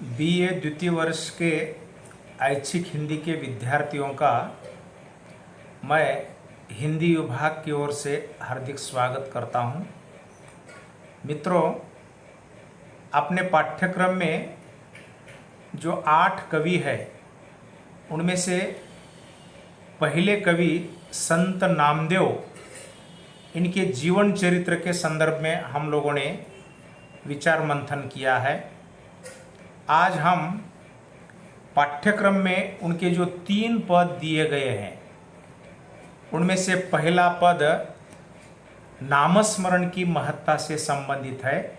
BA द्वितीय वर्ष के ऐच्छिक हिंदी के विद्यार्थियों का मैं हिंदी विभाग की ओर से हार्दिक स्वागत करता हूं। मित्रों, अपने पाठ्यक्रम में जो 8 कवि हैं उनमें से पहले कवि संत नामदेव, इनके जीवन चरित्र के संदर्भ में हम लोगों ने विचार मंथन किया है। आज हम पाठ्यक्रम में उनके जो 3 पद दिए गए हैं उनमें से पहला पद नामस्मरण की महत्ता से संबंधित है।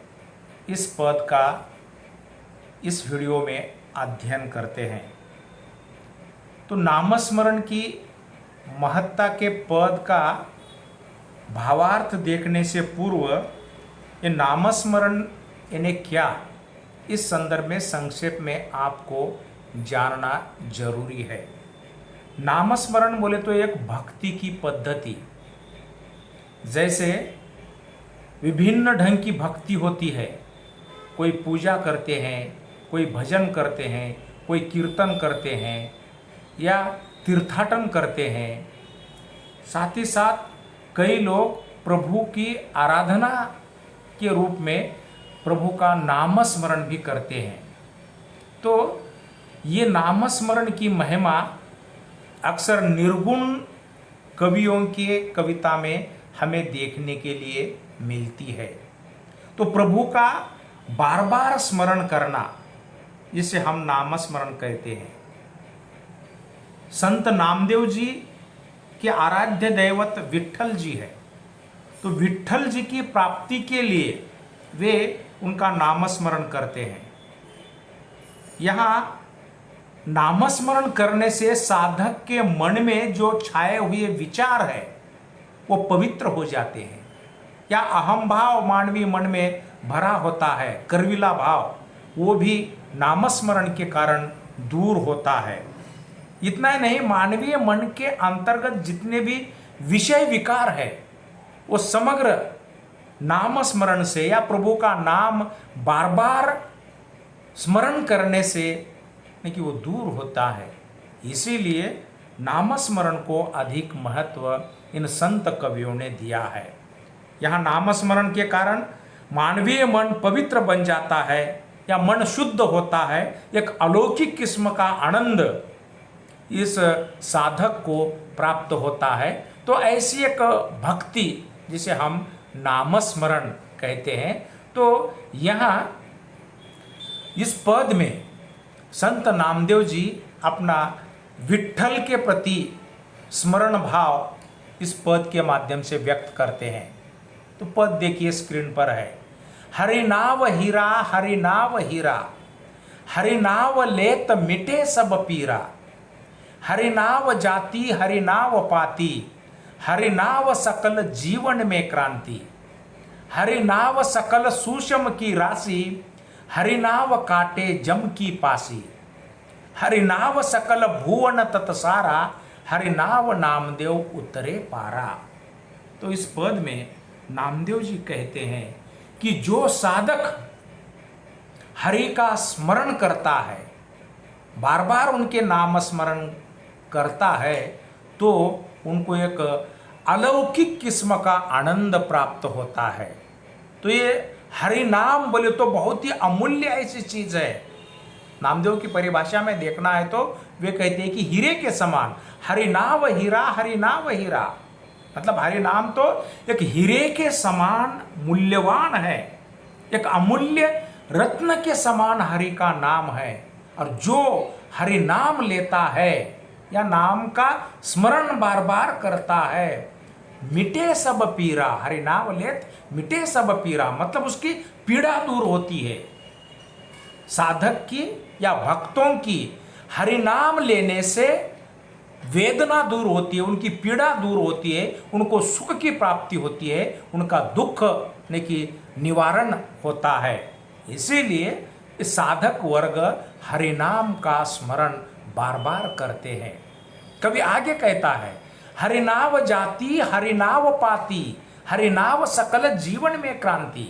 इस पद का इस वीडियो में अध्ययन करते हैं। तो नामस्मरण की महत्ता के पद का भावार्थ देखने से पूर्व ये नामस्मरण इन्हें क्या, इस संदर्भ में संक्षेप में आपको जानना जरूरी है। नामस्मरण बोले तो एक भक्ति की पद्धति, जैसे विभिन्न ढंग की भक्ति होती है। कोई पूजा करते हैं, कोई भजन करते हैं, कोई कीर्तन करते हैं या तीर्थाटन करते हैं। साथ ही साथ कई लोग प्रभु की आराधना के रूप में प्रभु का नामस्मरण भी करते हैं। तो ये नामस्मरण की महिमा अक्सर निर्गुण कवियों की कविता में हमें देखने के लिए मिलती है। तो प्रभु का बार बार स्मरण करना, जिसे हम नामस्मरण कहते हैं। संत नामदेव जी के आराध्य दैवत विट्ठल जी है। तो विट्ठल जी की प्राप्ति के लिए वे उनका नामस्मरण करते हैं। यहाँ नामस्मरण करने से साधक के मन में जो छाए हुए विचार है वो पवित्र हो जाते हैं। या अहम भाव मानवीय मन में भरा होता है, गर्विला भाव, वो भी नामस्मरण के कारण दूर होता है। इतना ही नहीं, मानवीय मन के अंतर्गत जितने भी विषय विकार है वो समग्र नामस्मरण से या प्रभु का नाम बार बार स्मरण करने से कि वो दूर होता है। इसीलिए नामस्मरण को अधिक महत्व इन संत कवियों ने दिया है। यहाँ नामस्मरण के कारण मानवीय मन पवित्र बन जाता है या मन शुद्ध होता है। एक अलौकिक किस्म का आनंद इस साधक को प्राप्त होता है। तो ऐसी एक भक्ति जिसे हम नामस्मरण कहते हैं। तो यहाँ इस पद में संत नामदेव जी अपना विट्ठल के प्रति स्मरण भाव इस पद के माध्यम से व्यक्त करते हैं। तो पद देखिए स्क्रीन पर है। हरि नाव हीरा, हरि नाव हीरा, हरि नाव लेत मिटे सब पीरा, हरि नाव जाति, हरि नाव पाती, हरि नाव सकल जीवन में क्रांति, हरि नाव सकल सूषम की राशि, हरि नाव काटे जम की पासी, हरि नाव सकल भुवन तत्सारा, हरि नाव नामदेव उतरे पारा। तो इस पद में नामदेव जी कहते हैं कि जो साधक हरि का स्मरण करता है, बार बार उनके नाम स्मरण करता है, तो उनको एक अलौकिक किस्म का आनंद प्राप्त होता है। तो ये हरि नाम बोले तो बहुत ही अमूल्य ऐसी चीज है। नामदेव की परिभाषा में देखना है तो वे कहते हैं कि हीरे के समान, हरि नाम हीरा, हरि नाम हीरा। मतलब हरि नाम तो एक हीरे के समान मूल्यवान है, एक अमूल्य रत्न के समान हरि का नाम है। और जो हरि नाम लेता है या नाम का स्मरण बार बार करता है, मिटे सब पीरा, हरि नाम लेत मिटे सब पीरा, मतलब उसकी पीड़ा दूर होती है। साधक की या भक्तों की हरि नाम लेने से वेदना दूर होती है, उनकी पीड़ा दूर होती है, उनको सुख की प्राप्ति होती है, उनका दुख की निवारण होता है। इसीलिए इस साधक वर्ग हरि नाम का स्मरण बार बार करते हैं। कभी आगे कहता है, हरि नाव जाति, हरि नाव पाती, हरि नाव सकल जीवन में क्रांति।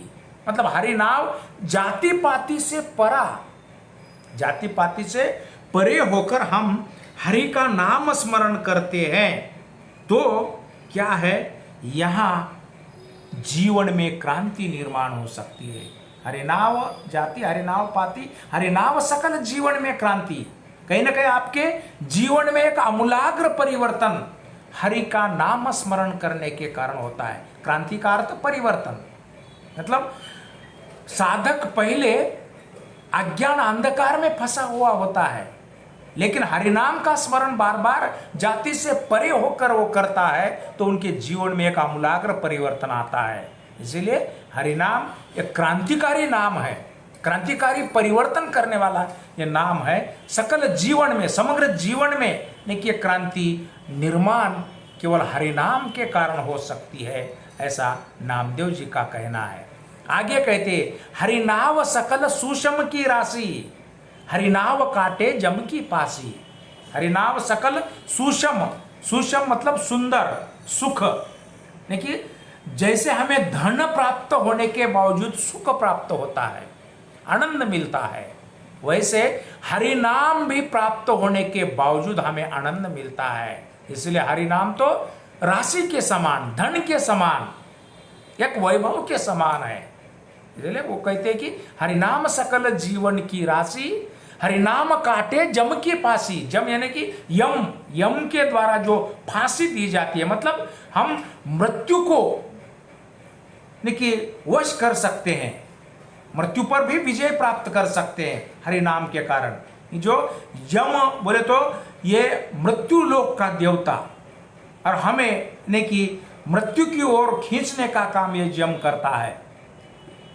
मतलब हरि नाव जाति पाति से परा, जाति पाति से परे होकर हम हरि का नाम स्मरण करते हैं तो क्या है, यहाँ जीवन में क्रांति निर्माण हो सकती है। हरिनाव जाति, हरिनाव पाति, हरिनाव सकल जीवन में क्रांति। कहीं ना कहीं आपके जीवन में एक आमूलाग्र परिवर्तन हरि का नाम स्मरण करने के कारण होता है। क्रांति का अर्थ परिवर्तन, मतलब साधक पहले अज्ञान अंधकार में फंसा हुआ होता है, लेकिन हरिनाम का स्मरण बार बार जाति से परे होकर वो करता है तो उनके जीवन में एक आमूलाग्र परिवर्तन आता है। इसीलिए हरिनाम एक क्रांतिकारी नाम है, क्रांतिकारी परिवर्तन करने वाला ये नाम है। सकल जीवन में, समग्र जीवन में देखिए क्रांति निर्माण केवल हरिनाम के कारण हो सकती है, ऐसा नामदेव जी का कहना है। आगे कहते, हरिनाव सकल सुषम की राशि, हरिनाव काटे जम की पासी। हरिनाव सकल सुषम, सुषम मतलब सुंदर, सुख। देखिए जैसे हमें धन प्राप्त होने के बावजूद सुख प्राप्त होता है, आनंद मिलता है, वैसे हरिनाम भी प्राप्त होने के बावजूद हमें आनंद मिलता है। इसलिए हरिनाम तो राशि के समान, धन के समान, एक वैभव के समान है। इसलिए वो कहते हैं कि हरिनाम सकल जीवन की राशि, हरिनाम काटे जम की फांसी। जम यानी कि यम, यम के द्वारा जो फांसी दी जाती है, मतलब हम मृत्यु को देखिए वश कर सकते हैं, मृत्यु पर भी विजय प्राप्त कर सकते हैं हरिनाम के कारण। जो यम बोले तो ये मृत्यु लोक का देवता, और हमें ने कि मृत्यु की ओर खींचने का काम ये यम करता है।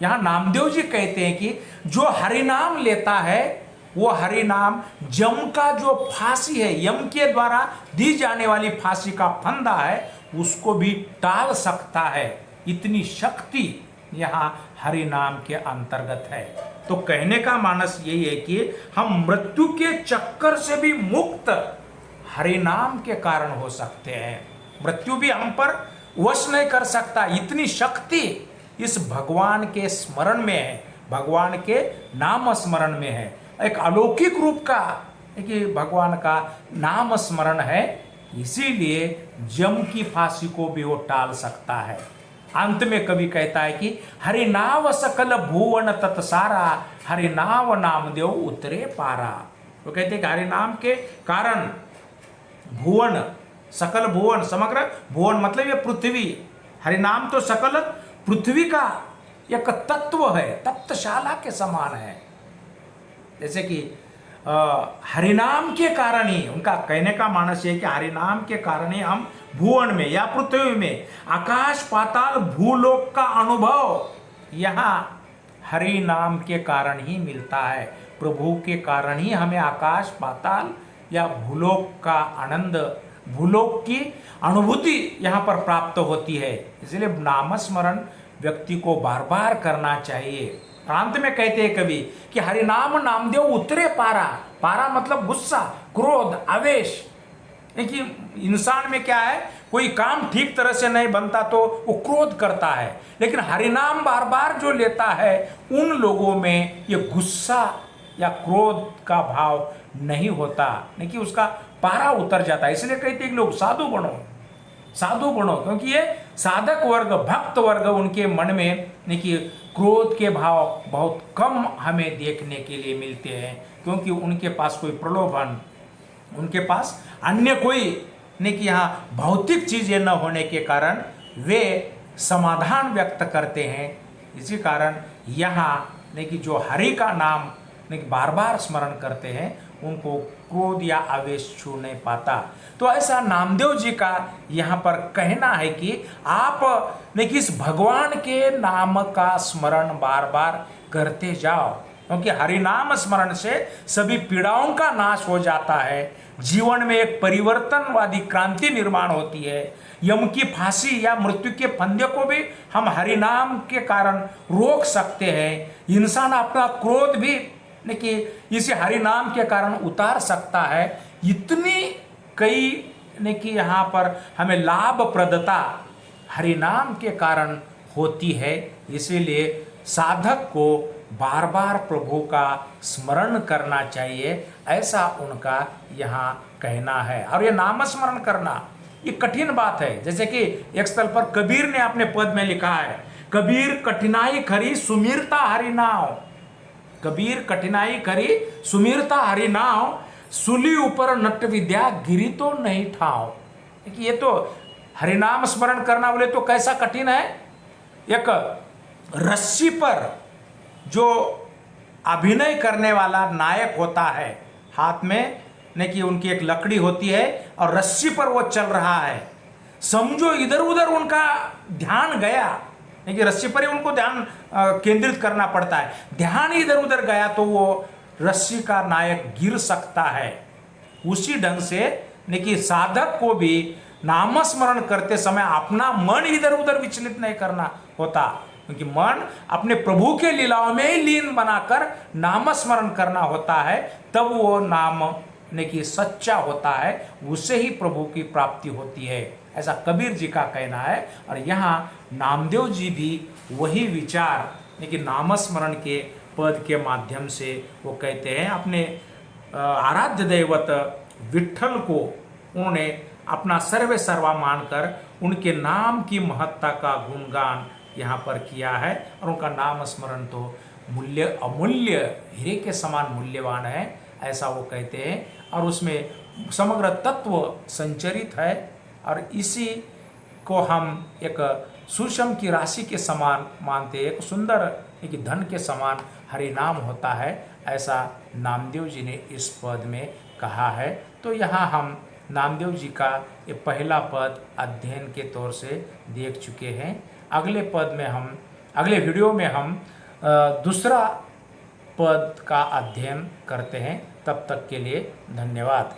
यहाँ नामदेव जी कहते हैं कि जो हरिनाम लेता है वो हरिनाम जम का जो फांसी है, यम के द्वारा दी जाने वाली फांसी का फंदा है, उसको भी टाल सकता है। इतनी शक्ति यहाँ हरिनाम के अंतर्गत है। तो कहने का मानस यही है कि हम मृत्यु के चक्कर से भी मुक्त हरिनाम के कारण हो सकते हैं। मृत्यु भी हम पर वश नहीं कर सकता, इतनी शक्ति इस भगवान के स्मरण में है, भगवान के नाम स्मरण में है। एक अलौकिक रूप का कि भगवान का नाम स्मरण है, इसीलिए जम की फांसी को भी वो टाल सकता है। अंत में कवि कहता है कि हरिनाव सकल भुवन तत्सारा, हरिनाव नामदेव उतरे पारा। वो कहते हैं कि हरिनाम के कारण भुवन, सकल भुवन, समग्र भुवन मतलब ये पृथ्वी, हरिनाम तो सकल पृथ्वी का एक तत्व है, तप्तशाला के समान है। जैसे कि हरिनाम के कारण ही, उनका कहने का मानस है कि हरिनाम के कारण ही हम भुवन में या पृथ्वी में आकाश पाताल भूलोक का अनुभव यहाँ हरि नाम के कारण ही मिलता है। प्रभु के कारण ही हमें आकाश पाताल या भूलोक का आनंद, भूलोक की अनुभूति यहाँ पर प्राप्त होती है। इसलिए नामस्मरण व्यक्ति को बार बार करना चाहिए। अंत में कहते हैं कवि कि हरिनाम नामदेव उतरे पारा। पारा मतलब गुस्सा, क्रोध, आवेश। देखिए इंसान में क्या है, कोई काम ठीक तरह से नहीं बनता तो वो क्रोध करता है, लेकिन हरिनाम बार बार जो लेता है उन लोगों में ये गुस्सा या क्रोध का भाव नहीं होता, नहीं कि उसका पारा उतर जाता है। इसलिए कहते हैं कि लोग साधु बनो, साधु बनो, क्योंकि ये साधक वर्ग, भक्त वर्ग, उनके मन में देखिए क्रोध के भाव बहुत कम हमें देखने के लिए मिलते हैं, क्योंकि उनके पास कोई प्रलोभन, उनके पास अन्य कोई नहीं कि यहाँ भौतिक चीजें न होने के कारण वे समाधान व्यक्त करते हैं। इसी कारण यहाँ नहीं कि जो हरि का नाम नहीं बार बार स्मरण करते हैं उनको क्रोध या आवेश छू नहीं पाता। तो ऐसा नामदेव जी का यहाँ पर कहना है कि आप देखिए इस भगवान के नाम का स्मरण बार बार करते जाओ, क्योंकि हरिनाम स्मरण से सभी पीड़ाओं का नाश हो जाता है, जीवन में एक परिवर्तनवादी क्रांति निर्माण होती है। यम की फांसी या मृत्यु के फंदे को भी हम हरिनाम के कारण रोक सकते हैं। इंसान अपना क्रोध भी देखिए इसी हरिनाम के कारण उतार सकता है। इतनी कई ने कि यहाँ पर हमें लाभप्रदता हरिनाम के कारण होती है। इसीलिए साधक को बार बार प्रभु का स्मरण करना चाहिए, ऐसा उनका यहाँ कहना है। और ये नामस्मरण करना ये कठिन बात है। जैसे कि एक स्थल पर कबीर ने अपने पद में लिखा है, कबीर कठिनाई खरी सुमिरता हरि नाव। कबीर कठिनाई खरी सुमिरता हरि नाव, सुली ऊपर नट विद्या गिरी तो नहीं ठाव। देखिए ये तो हरिनाम स्मरण करना बोले तो कैसा कठिन है। एक रस्सी पर जो अभिनय करने वाला नायक होता है, हाथ में ने कि उनकी एक लकड़ी होती है और रस्सी पर वो चल रहा है, समझो इधर उधर उनका ध्यान गया, कि रस्सी पर ही उनको ध्यान केंद्रित करना पड़ता है, ध्यान इधर उधर गया तो वो रस्सी का नायक गिर सकता है। उसी ढंग से कि साधक को भी नामस्मरण करते समय अपना मन इधर उधर विचलित नहीं करना होता, क्योंकि मन अपने प्रभु के लीलाओं में ही लीन बनाकर नामस्मरण करना होता है, तब वो नाम ने कि सच्चा होता है, उससे ही प्रभु की प्राप्ति होती है, ऐसा कबीर जी का कहना है। और यहाँ नामदेव जी भी वही विचार लेकिन नामस्मरण के पद के माध्यम से वो कहते हैं। अपने आराध्य दैवत विट्ठल को उन्होंने अपना सर्वे सर्वा मानकर उनके नाम की महत्ता का गुणगान यहाँ पर किया है। और उनका नाम स्मरण तो मूल्य अमूल्य हीरे के समान मूल्यवान है, ऐसा वो कहते हैं। और उसमें समग्र तत्व संचरित है, और इसी को हम एक सूक्ष्म की राशि के समान मानते हैं, एक सुंदर एक धन के समान हरि नाम होता है, ऐसा नामदेव जी ने इस पद में कहा है। तो यहाँ हम नामदेव जी का ये पहला पद अध्ययन के तौर से देख चुके हैं। अगले पद में हम अगले वीडियो में हम दूसरा पद का अध्ययन करते हैं। तब तक के लिए धन्यवाद।